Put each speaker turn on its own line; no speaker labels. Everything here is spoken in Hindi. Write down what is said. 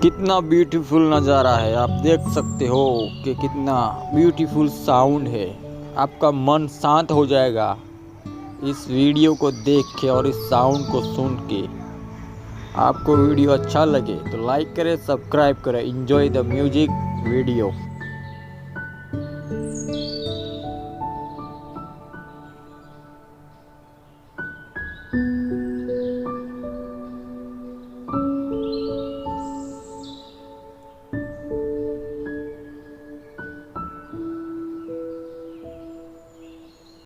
कितना ब्यूटीफुल नज़ारा है। आप देख सकते हो कि कितना ब्यूटीफुल साउंड है। आपका मन शांत हो जाएगा इस वीडियो को देख के और इस साउंड को सुन के। आपको वीडियो अच्छा लगे तो लाइक करें, सब्सक्राइब करें। Enjoy the music video.